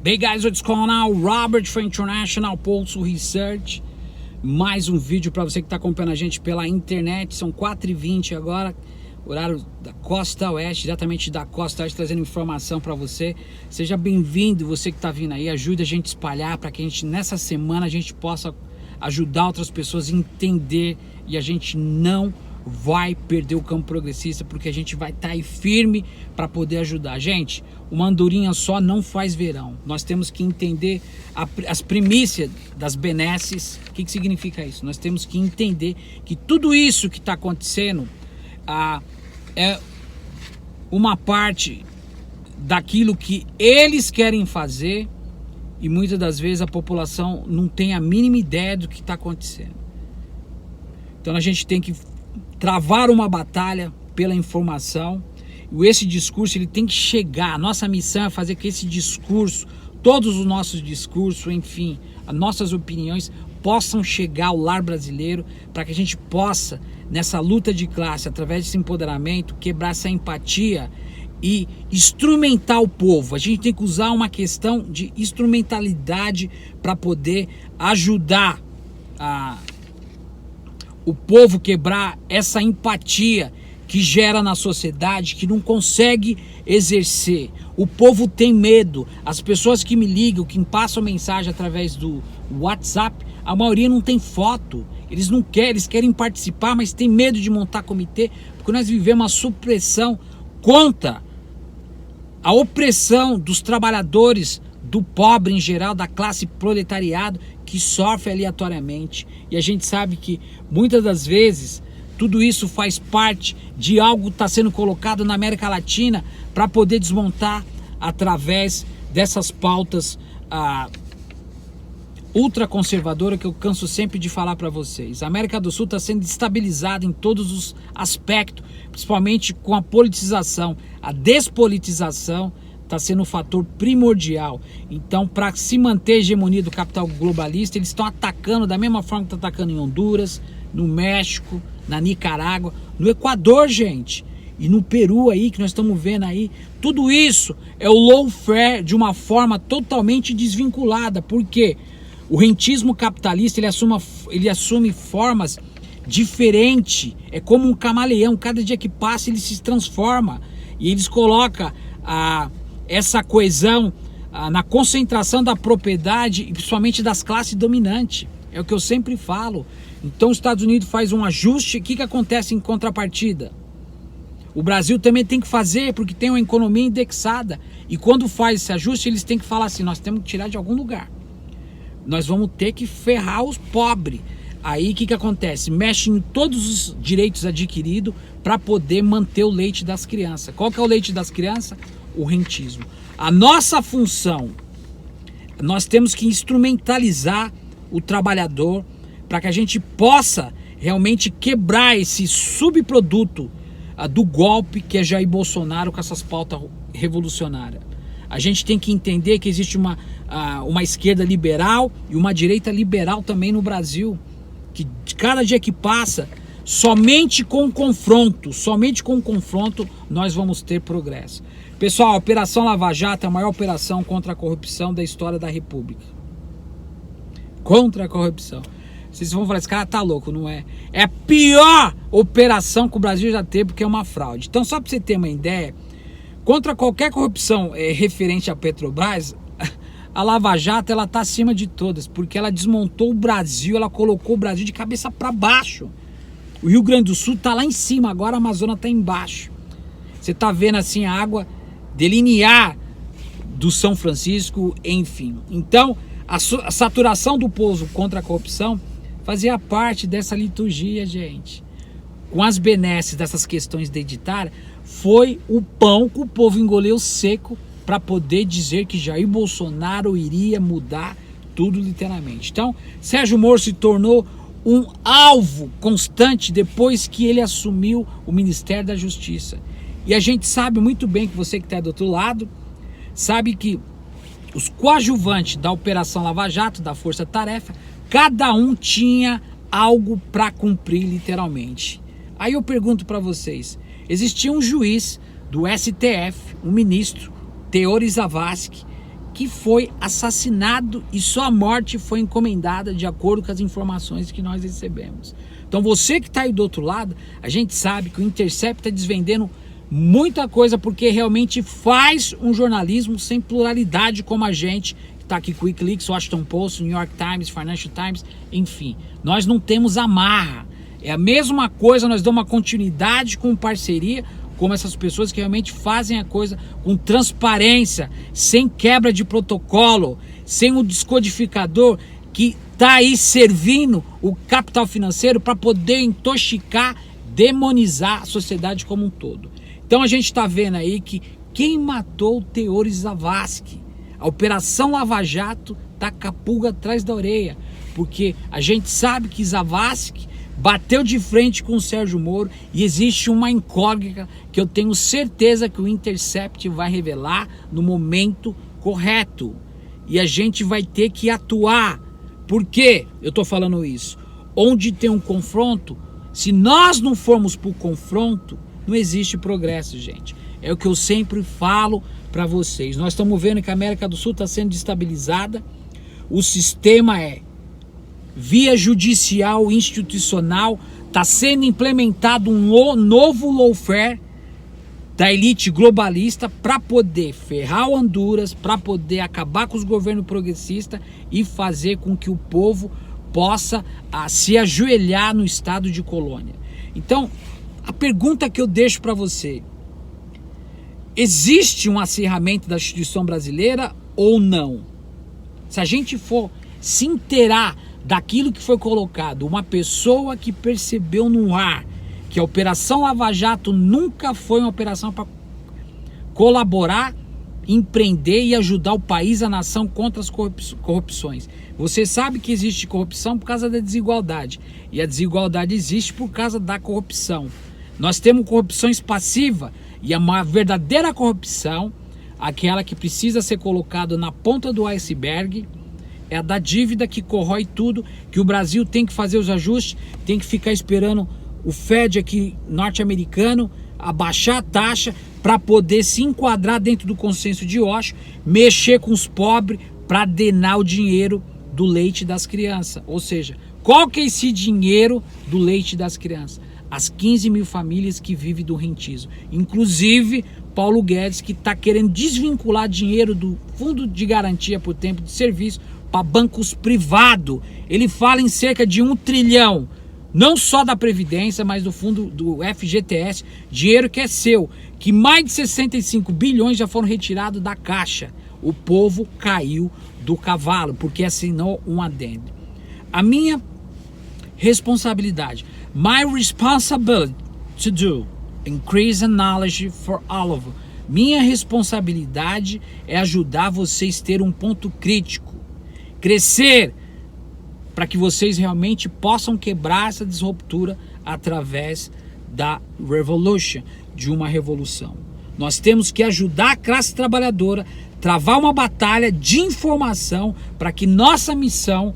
Hey guys, what's going on? Robert from International Pulse Research. Mais um vídeo para você que está acompanhando a gente pela internet. São 4h20 agora, horário da Costa Oeste, diretamente da Costa Oeste, trazendo informação para você. Seja bem-vindo, você que está vindo aí. Ajude a gente a espalhar para que a gente, nessa semana, a gente possa ajudar outras pessoas a entender e a gente não vai perder o campo progressista, porque a gente vai estar aí firme para poder ajudar. Gente, uma andorinha só não faz verão. Nós temos que entender as primícias das benesses. O que significa isso? Nós temos que entender que tudo isso que está acontecendo é uma parte daquilo que eles querem fazer, e muitas das vezes a população não tem a mínima ideia do que está acontecendo. Então a gente tem que travar uma batalha pela informação. E esse discurso ele tem que chegar. A nossa missão é fazer que esse discurso, todos os nossos discursos, enfim, as nossas opiniões possam chegar ao lar brasileiro, para que a gente possa, nessa luta de classe, através desse empoderamento, quebrar essa empatia e instrumentar o povo. A gente tem que usar uma questão de instrumentalidade para poder ajudar o povo quebrar essa empatia que gera na sociedade, que não consegue exercer. O povo tem medo. As pessoas que me ligam, que me passam mensagem através do WhatsApp, a maioria não tem foto. Eles não querem, eles querem participar, mas tem medo de montar comitê, porque nós vivemos uma supressão contra a opressão dos trabalhadores, do pobre em geral, da classe proletariado, que sofre aleatoriamente. E a gente sabe que muitas das vezes tudo isso faz parte de algo que está sendo colocado na América Latina para poder desmontar através dessas pautas ultraconservadoras que eu canso sempre de falar para vocês. A América do Sul está sendo destabilizada em todos os aspectos, principalmente com a politização. A despolitização está sendo um fator primordial. Então, para se manter a hegemonia do capital globalista, eles estão atacando da mesma forma que estão atacando em Honduras, no México, na Nicarágua, no Equador, gente, e no Peru aí, que nós estamos vendo aí. Tudo isso é o lawfare de uma forma totalmente desvinculada, porque o rentismo capitalista ele assume formas diferentes. É como um camaleão, cada dia que passa ele se transforma, e eles colocam essa coesão na concentração da propriedade, e principalmente das classes dominantes. É o que eu sempre falo. Então os Estados Unidos faz um ajuste. O que acontece em contrapartida? O Brasil também tem que fazer, porque tem uma economia indexada. E quando faz esse ajuste, eles têm que falar assim: nós temos que tirar de algum lugar. Nós vamos ter que ferrar os pobres. Aí o que acontece? Mexe em todos os direitos adquiridos para poder manter o leite das crianças. Qual que é o leite das crianças? O rentismo. A nossa função, nós temos que instrumentalizar o trabalhador para que a gente possa realmente quebrar esse subproduto do golpe que é Jair Bolsonaro com essas pautas revolucionárias. A gente tem que entender que existe uma esquerda liberal e uma direita liberal também no Brasil, que cada dia que passa, somente com confronto nós vamos ter progresso. Pessoal, a Operação Lava Jato é a maior operação contra a corrupção da história da República. Contra a corrupção. Vocês vão falar, esse cara tá louco, não é? É a pior operação que o Brasil já teve, porque é uma fraude. Então, só para você ter uma ideia, contra qualquer corrupção referente à Petrobras, a Lava Jato ela tá acima de todas, porque ela desmontou o Brasil, ela colocou o Brasil de cabeça para baixo. O Rio Grande do Sul tá lá em cima, agora a Amazônia tá embaixo. Você tá vendo assim a água delinear do São Francisco, enfim. Então, a saturação do povo contra a corrupção fazia parte dessa liturgia, gente. Com as benesses dessas questões identitárias, foi o pão que o povo engoleu seco para poder dizer que Jair Bolsonaro iria mudar tudo literalmente. Então, Sérgio Moro se tornou um alvo constante depois que ele assumiu o Ministério da Justiça. E a gente sabe muito bem, que você que está do outro lado, sabe que os coadjuvantes da Operação Lava Jato, da Força Tarefa, cada um tinha algo para cumprir literalmente. Aí eu pergunto para vocês, existia um juiz do STF, um ministro, Teori Zavascki, que foi assassinado e sua morte foi encomendada de acordo com as informações que nós recebemos. Então você que está aí do outro lado, a gente sabe que o Intercept está desvendando muita coisa porque realmente faz um jornalismo sem pluralidade como a gente que está aqui com o Wikileaks, Washington Post, New York Times, Financial Times, enfim. Nós não temos amarra. É a mesma coisa, nós damos uma continuidade com parceria como essas pessoas que realmente fazem a coisa com transparência, sem quebra de protocolo, sem o descodificador que está aí servindo o capital financeiro para poder intoxicar, demonizar a sociedade como um todo. Então a gente está vendo aí que quem matou o Teori Zavascki, a Operação Lava Jato, tá com a pulga atrás da orelha, porque a gente sabe que Zavascki bateu de frente com o Sérgio Moro e existe uma incógnita que eu tenho certeza que o Intercept vai revelar no momento correto. E a gente vai ter que atuar. Por que eu estou falando isso? Onde tem um confronto, se nós não formos para o confronto, não existe progresso, gente. É o que eu sempre falo para vocês. Nós estamos vendo que a América do Sul está sendo destabilizada. O sistema via judicial, institucional, está sendo implementado um novo lawfare da elite globalista para poder ferrar o Honduras, para poder acabar com os governos progressistas e fazer com que o povo possa se ajoelhar no estado de colônia. Então, a pergunta que eu deixo para você: existe um acirramento da instituição brasileira ou não? Se a gente for se inteirar daquilo que foi colocado, uma pessoa que percebeu no ar que a Operação Lava Jato nunca foi uma operação para colaborar, empreender e ajudar o país, a nação contra as corrupções. Você sabe que existe corrupção por causa da desigualdade, e a desigualdade existe por causa da corrupção. Nós temos corrupções passivas, e a verdadeira corrupção, aquela que precisa ser colocada na ponta do iceberg, é a da dívida que corrói tudo, que o Brasil tem que fazer os ajustes, tem que ficar esperando o Fed aqui norte-americano abaixar a taxa para poder se enquadrar dentro do consenso de Osho, mexer com os pobres para drenar o dinheiro do leite das crianças. Ou seja, qual que é esse dinheiro do leite das crianças? As 15 mil famílias que vivem do rentismo. Inclusive Paulo Guedes, que está querendo desvincular dinheiro do Fundo de Garantia por Tempo de Serviço para bancos privados. Ele fala em cerca de 1 trilhão, não só da Previdência, mas do fundo do FGTS, dinheiro que é seu, que mais de 65 bilhões já foram retirados da Caixa. O povo caiu do cavalo, porque assinou um adendo. A minha responsabilidade, my responsibility to do, increase the knowledge for all of you. Minha responsabilidade é ajudar vocês a ter um ponto crítico, crescer, para que vocês realmente possam quebrar essa disruptura através da revolution, de uma revolução. Nós temos que ajudar a classe trabalhadora, travar uma batalha de informação para que nossa missão,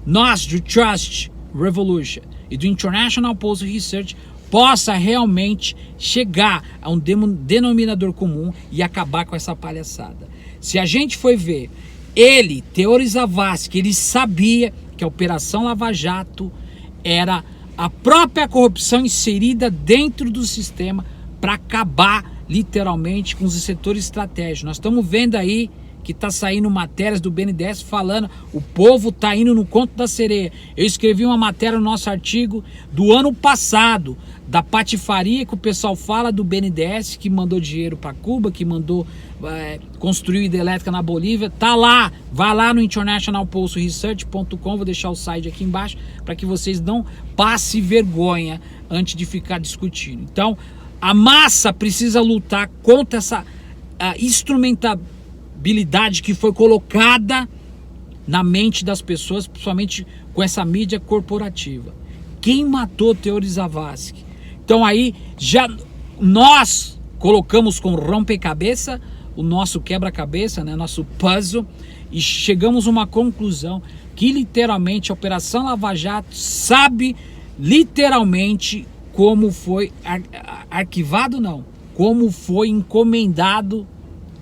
nós do Trust Revolution e do International Post Research, possa realmente chegar a um denominador comum e acabar com essa palhaçada. Se a gente for ver, Teori Zavascki, ele sabia que a Operação Lava Jato era a própria corrupção inserida dentro do sistema para acabar literalmente com os setores estratégicos. Nós estamos vendo aí que está saindo matérias do BNDES falando o povo está indo no conto da sereia. Eu escrevi uma matéria no nosso artigo do ano passado, da patifaria que o pessoal fala do BNDES, que mandou dinheiro para Cuba, que mandou construir hidrelétrica na Bolívia. Tá lá, vai lá no internationalpostresearch.com, vou deixar o site aqui embaixo para que vocês não passem vergonha antes de ficar discutindo. Então, a massa precisa lutar contra essa instrumentabilidade que foi colocada na mente das pessoas, principalmente com essa mídia corporativa. Quem matou Teori Zavascki? Então aí já nós colocamos com rompecabezas o nosso quebra-cabeça, né, nosso puzzle, e chegamos a uma conclusão que literalmente a Operação Lava Jato sabe literalmente como foi arquivado, não, como foi encomendado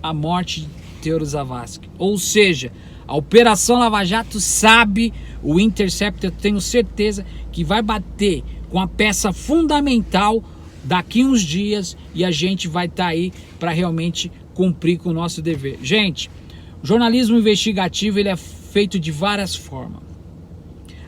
a morte Teori Zavascki. Ou seja, a Operação Lava Jato sabe, o Intercept, eu tenho certeza que vai bater com a peça fundamental daqui uns dias e a gente vai estar aí para realmente cumprir com o nosso dever. Gente, o jornalismo investigativo ele é feito de várias formas.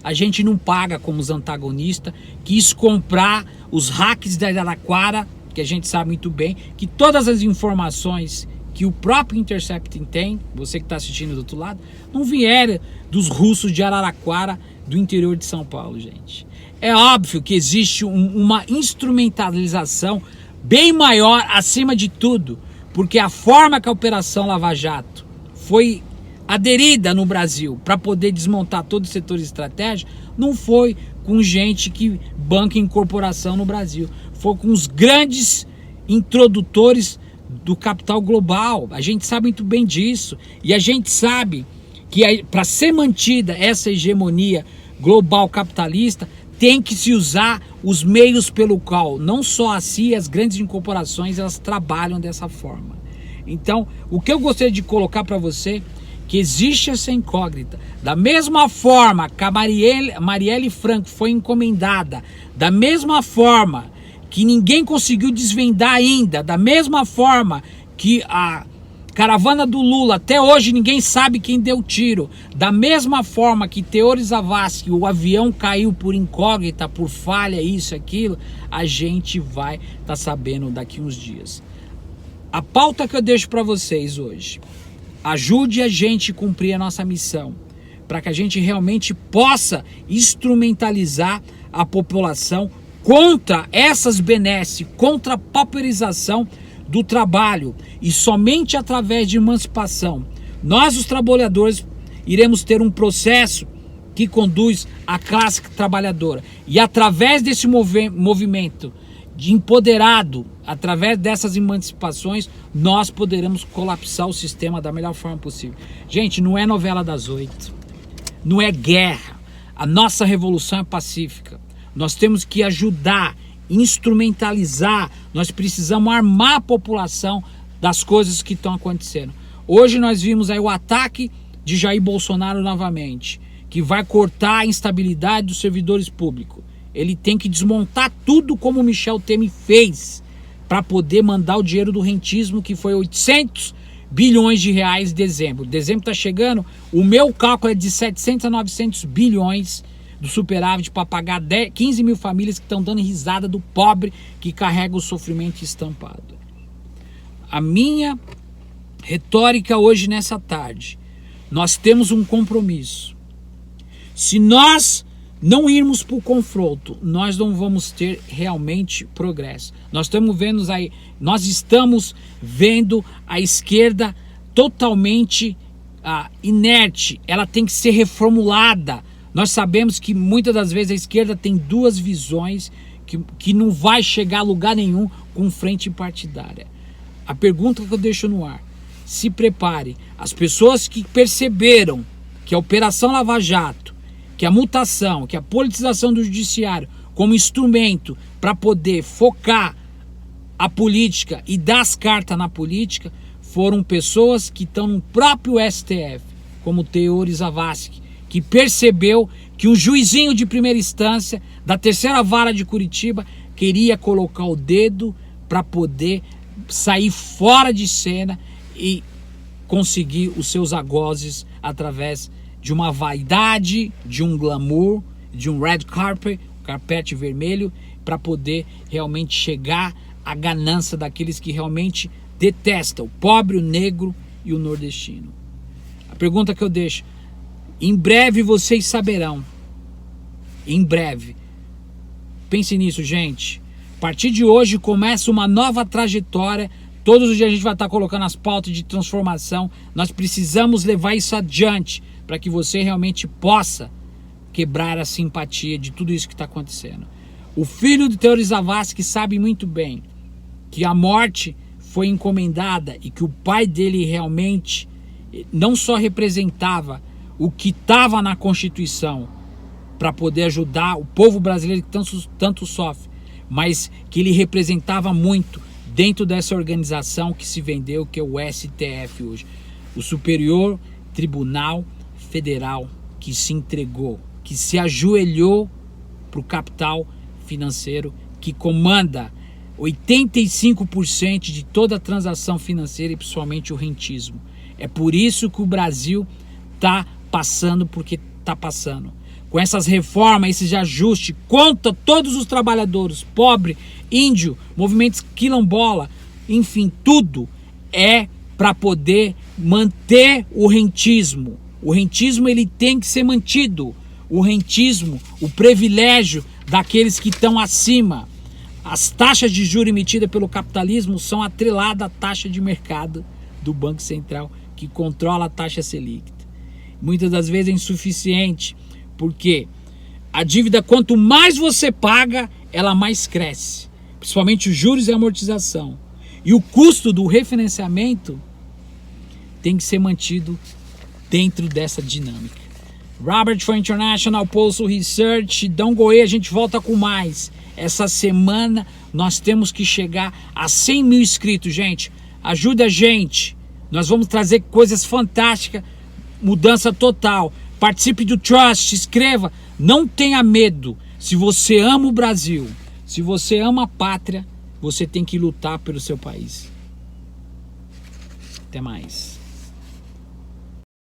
A gente não paga como os antagonistas, quis comprar os hacks da Araraquara, que a gente sabe muito bem, que todas as informações que o próprio Intercept tem, você que está assistindo do outro lado, não vieram dos russos de Araraquara, do interior de São Paulo, gente. É óbvio que existe uma instrumentalização bem maior acima de tudo, porque a forma que a Operação Lava Jato foi aderida no Brasil para poder desmontar todo o setor estratégico, não foi com gente que banca incorporação no Brasil, foi com os grandes introdutores do capital global. A gente sabe muito bem disso, e a gente sabe que para ser mantida essa hegemonia global capitalista, tem que se usar os meios pelo qual não só a CIA, as grandes incorporações, elas trabalham dessa forma. Então, o que eu gostaria de colocar para você, que existe essa incógnita. Da mesma forma que a Marielle Franco foi encomendada, da mesma forma que ninguém conseguiu desvendar ainda, da mesma forma que a caravana do Lula, até hoje ninguém sabe quem deu o tiro, da mesma forma que Teori Zavascki, o avião caiu por incógnita, por falha, isso, aquilo, a gente vai estar sabendo daqui uns dias. A pauta que eu deixo para vocês hoje: ajude a gente a cumprir a nossa missão, para que a gente realmente possa instrumentalizar a população contra essas benesses, contra a pauperização do trabalho, e somente através de emancipação nós, os trabalhadores, iremos ter um processo que conduz à classe trabalhadora, e através desse movimento de empoderado, através dessas emancipações, nós poderemos colapsar o sistema da melhor forma possível. Gente, não é novela das 8, não é guerra, a nossa revolução é pacífica. Nós temos que ajudar, instrumentalizar, nós precisamos armar a população das coisas que estão acontecendo. Hoje nós vimos aí o ataque de Jair Bolsonaro novamente, que vai cortar a instabilidade dos servidores públicos. Ele tem que desmontar tudo como o Michel Temer fez, para poder mandar o dinheiro do rentismo, que foi 800 bilhões de reais em dezembro. Dezembro está chegando, o meu cálculo é de 700 a 900 bilhões do superávit para pagar 15 mil famílias que estão dando risada do pobre que carrega o sofrimento estampado. A minha retórica hoje, nessa tarde, nós temos um compromisso. Se nós não irmos para o confronto, nós não vamos ter realmente progresso. Nós estamos vendo a esquerda totalmente inerte. Ela tem que ser reformulada. Nós sabemos que muitas das vezes a esquerda tem duas visões que não vai chegar a lugar nenhum com frente partidária. A pergunta que eu deixo no ar: se prepare. As pessoas que perceberam que a Operação Lava Jato, que a mutação, que a politização do judiciário como instrumento para poder focar a política e dar as cartas na política, foram pessoas que estão no próprio STF, como Teori Zavascki, que percebeu que um juizinho de primeira instância da terceira vara de Curitiba queria colocar o dedo para poder sair fora de cena e conseguir os seus algozes através de uma vaidade, de um glamour, de um red carpet, carpete vermelho, para poder realmente chegar à ganância daqueles que realmente detestam o pobre, o negro e o nordestino. A pergunta que eu deixo: em breve vocês saberão. Em breve. Pense nisso, gente. A partir de hoje começa uma nova trajetória. Todos os dias a gente vai estar colocando as pautas de transformação. Nós precisamos levar isso adiante para que você realmente possa quebrar a simpatia de tudo isso que está acontecendo. O filho de Teori Zavascki sabe muito bem que a morte foi encomendada e que o pai dele realmente não só representava o que estava na Constituição para poder ajudar o povo brasileiro que tanto sofre, mas que ele representava muito dentro dessa organização que se vendeu, que é o STF hoje. o Superior Tribunal Federal que se entregou, que se ajoelhou para o capital financeiro que comanda 85% de toda a transação financeira e principalmente o rentismo. É por isso que o Brasil está passando porque está passando. Com essas reformas, esses ajustes contra todos os trabalhadores, pobre, índio, movimentos quilombola, enfim, tudo é para poder manter o rentismo. O rentismo ele tem que ser mantido. O rentismo, o privilégio daqueles que estão acima. As taxas de juros emitidas pelo capitalismo são atreladas à taxa de mercado do Banco Central, que controla a taxa Selic. Muitas das vezes é insuficiente, porque a dívida, quanto mais você paga, ela mais cresce. Principalmente os juros e a amortização. E o custo do refinanciamento tem que ser mantido dentro dessa dinâmica. Robert for International Postal Research, Dom Goê, a gente volta com mais. Essa semana nós temos que chegar a 100 mil inscritos, gente. Ajuda a gente. Nós vamos trazer coisas fantásticas, mudança total. Participe do Trust, se inscreva. Não tenha medo. Se você ama o Brasil, se você ama a pátria, você tem que lutar pelo seu país. Até mais.